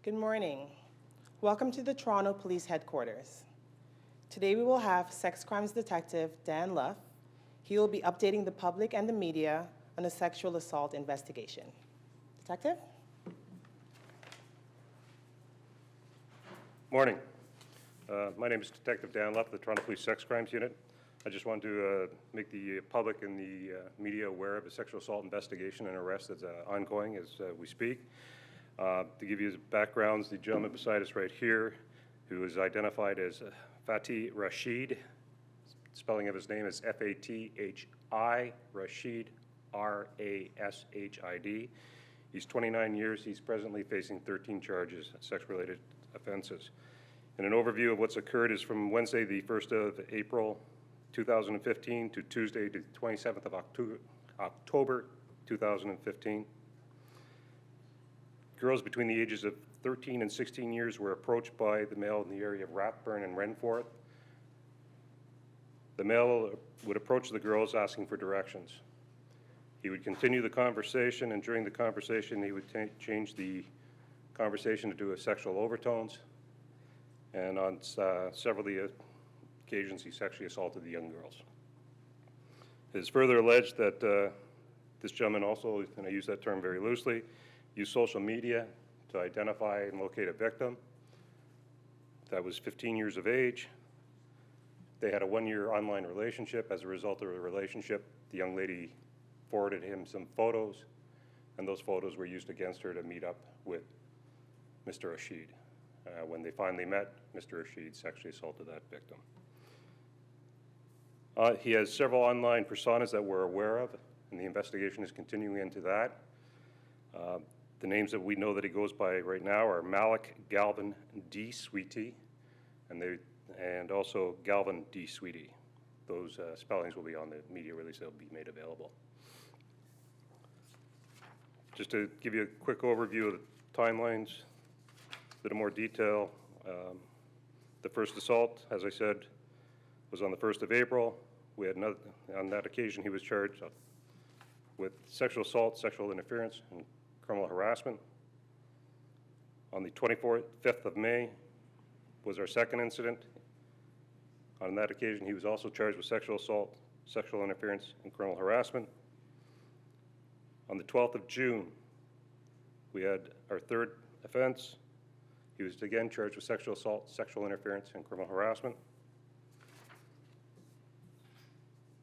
Good morning. Welcome to the Toronto Police Headquarters. Today we will have sex crimes detective Dan Luff. He will be updating the public and the media on a sexual assault investigation. Detective? Morning. My name is Detective Dan Luff, the Toronto Police Sex Crimes Unit. I just wanted to make the public and the media aware of a sexual assault investigation and arrest that's ongoing as we speak. To give you backgrounds, the gentleman beside us right here, who is identified as Fathi Rashid, spelling of his name is F-A-T-H-I, Rashid, R-A-S-H-I-D. He's 29 years. He's presently facing 13 charges, sex-related offenses. And an overview of what's occurred is from Wednesday, the 1st of April, 2015 to Tuesday, the 27th of October 2015. Girls between the ages of 13 and 16 years were approached by the male in the area of Rathburn and Renforth. The male would approach the girls asking for directions. He would continue the conversation, and during the conversation he would change the conversation to do with sexual overtones, and on several of the occasions he sexually assaulted the young girls. It is further alleged that this gentleman also, and I use that term very loosely, used social media to identify and locate a victim that was 15 years of age. They had a one-year online relationship. As a result of the relationship, the young lady forwarded him some photos, and those photos were used against her to meet up with Mr. Rashid. When they finally met, Mr. Rashid sexually assaulted that victim. He has several online personas that we're aware of, and the investigation is continuing into that. The names that we know that he goes by right now are Malik Galvin D. Sweetie, and also Galvin D. Sweetie. Those spellings will be on the media release that will be made available. Just to give you a quick overview of the timelines, a bit of more detail. The first assault, as I said, was on the 1st of April. We had another, on that occasion he was charged with sexual assault, sexual interference, and criminal harassment. On the 5th of May was our second incident. On that occasion, he was also charged with sexual assault, sexual interference, and criminal harassment. On the 12th of June, we had our third offense. He was again charged with sexual assault, sexual interference, and criminal harassment.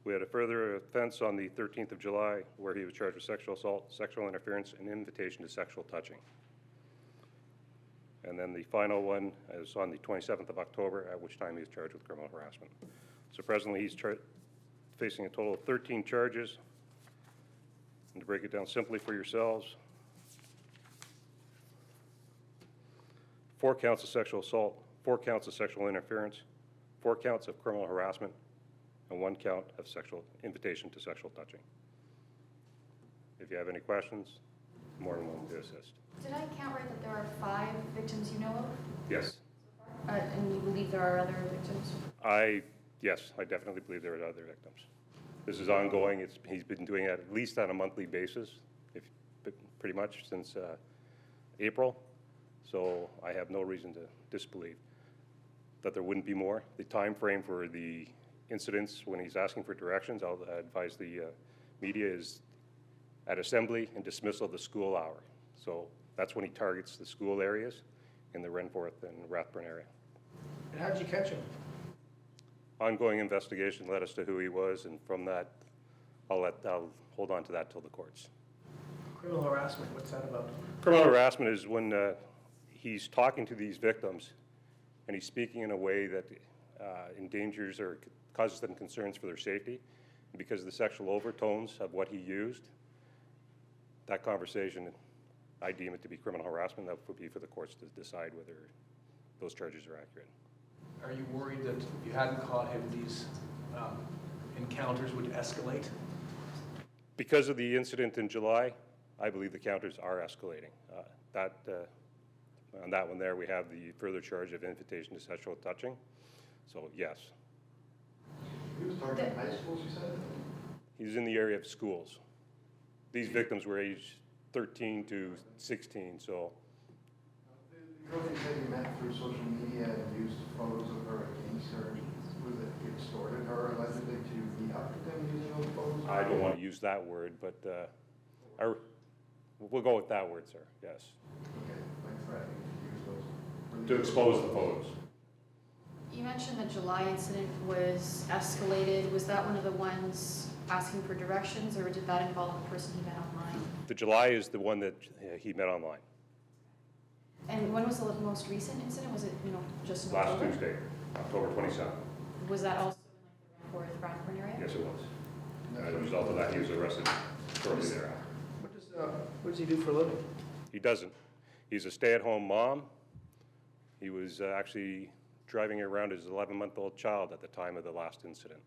We had a further offense on the 13th of July where he was charged with sexual assault, sexual interference, and invitation to sexual touching. And then the final one is on the 27th of October, at which time he was charged with criminal harassment. So presently he's facing a total of 13 charges. And to break it down simply for yourselves, 4 counts of sexual assault, 4 counts of sexual interference, 4 counts of criminal harassment, and 1 count of sexual invitation to sexual touching. If you have any questions, more than willing to assist. Did I count right that there are 5 victims you know of? Yes. And you believe there are other victims? Yes, I definitely believe there are other victims. This is ongoing. He's been doing it at least on a monthly basis, pretty much since April. So I have no reason to disbelieve that there wouldn't be more. The time frame for the incidents when he's asking for directions, I'll advise the media, is at assembly and dismissal of the school hour. So that's when he targets the school areas in the Renforth and Rathburn area. And how did you catch him? Ongoing investigation led us to who he was, and from that, I'll hold on to that till the courts. Criminal harassment, what's that about? Criminal harassment is when he's talking to these victims and he's speaking in a way that endangers or causes them concerns for their safety. And because of the sexual overtones of what he used, that conversation, I deem it to be criminal harassment. That would be for the courts to decide whether those charges are accurate. Are you worried that if you hadn't caught him, these encounters would escalate? Because of the incident in July, I believe the counters are escalating. On that one there, we have the further charge of invitation to sexual touching. So, yes. He was targeting high schools, you said? He's in the area of schools. These victims were aged 13 to 16, so. The through social media and used photos of her against her. Was it extorted her allegedly to meet up with them using those photos? I don't want to use that word, but we'll go with that word, sir, yes. Okay, like threatening to use those. To expose the photos. You mentioned the July incident was escalated. Was that one of the ones asking for directions, or did that involve a person he met online? The July is the one that he met online, And when was the most recent incident? Was it, just in last October? Tuesday, October 27th. Was that also in like the Rathburn area? Yes, it was. And as a result of that, he was arrested shortly thereafter. What does he do for a living? He doesn't. He's a stay-at-home mom. He was actually driving around his 11-month-old child at the time of the last incident.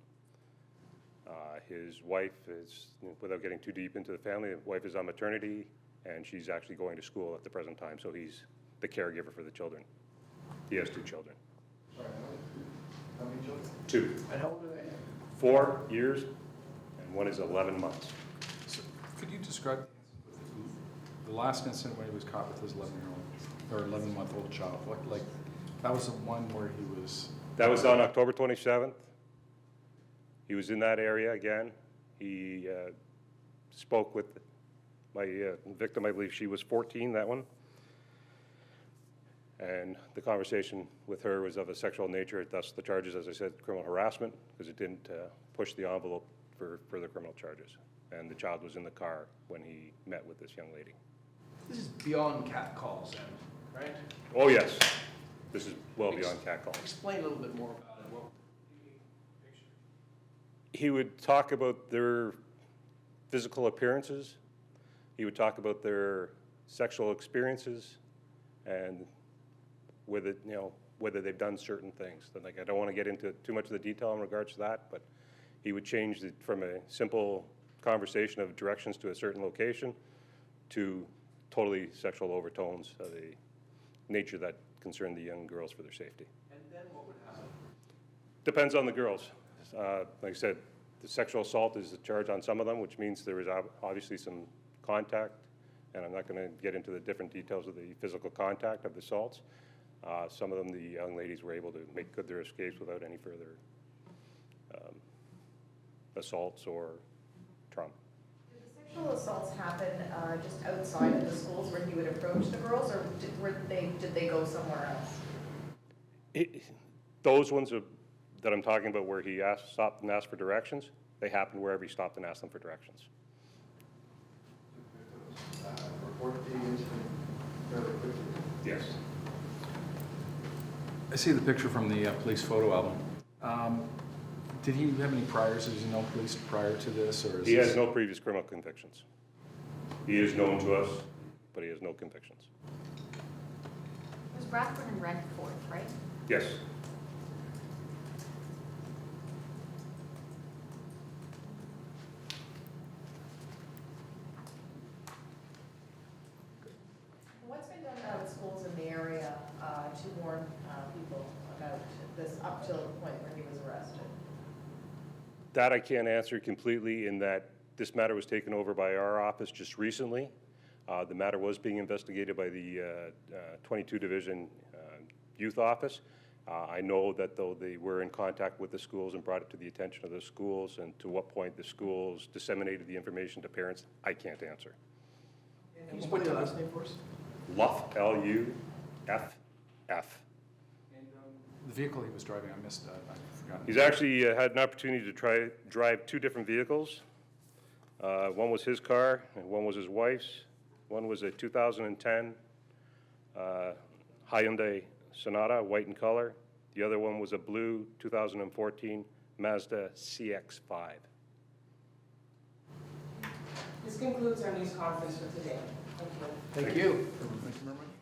His wife is, without getting too deep into the family, the wife is on maternity, and she's actually going to school at the present time, so he's the caregiver for the children. He has 2 children. Sorry, how many children? 2. And how old are they? 4 years, and one is 11 months. So could you describe the last incident when he was caught with his 11-year-old or 11-month-old child? Like that was the one where he was. That was on October 27th. He was in that area again. He spoke with my victim, I believe she was 14, that one. And the conversation with her was of a sexual nature, thus the charges, as I said, criminal harassment, because it didn't push the envelope for further criminal charges. And the child was in the car when he met with this young lady. This is beyond cat calls then, right? Oh, yes. This is well beyond catcalling. Explain a little bit more about it. What picture? He would talk about their physical appearances. He would talk about their sexual experiences and whether, whether they've done certain things. Like, I don't want to get into too much of the detail in regards to that, but he would change it from a simple conversation of directions to a certain location to totally sexual overtones of a nature that concern the young girls for their safety. And then what would happen? Depends on the girls. Like I said, the sexual assault is a charge on some of them, which means there is obviously some contact, and I'm not going to get into the different details of the physical contact of the assaults. Some of them, the young ladies were able to make good their escapes without any further assaults or trauma. Did the sexual assaults happen just outside of the schools where he would approach the girls, or did they go somewhere else? Those ones that I'm talking about where he stopped and asked for directions, they happened wherever he stopped and asked them for directions. Report the incident fairly quickly. Yes. I see the picture from the police photo album. Did he have any priors? Is he known police prior to this, or is He this... has no previous criminal convictions. He is known to us, but he has no convictions. It was Rathburn and Renforth, right? Yes. What's been done with schools in the area to warn people about this up till the point where he was arrested? That I can't answer completely in that this matter was taken over by our office just recently. The matter was being investigated by the 22 Division Youth Office. I know that though they were in contact with the schools and brought it to the attention of the schools, and to what point the schools disseminated the information to parents, I can't answer. Can you spell your last name for us? Luff, Luff. And the vehicle he was driving, I missed that. I forgot. He's actually had an opportunity to drive 2 different vehicles. One was his car, and one was his wife's. One was a 2010 Hyundai Sonata, white in color. The other one was a blue 2014 Mazda CX5. This concludes our news conference for today. Thank you. Thank you. Thank you very much.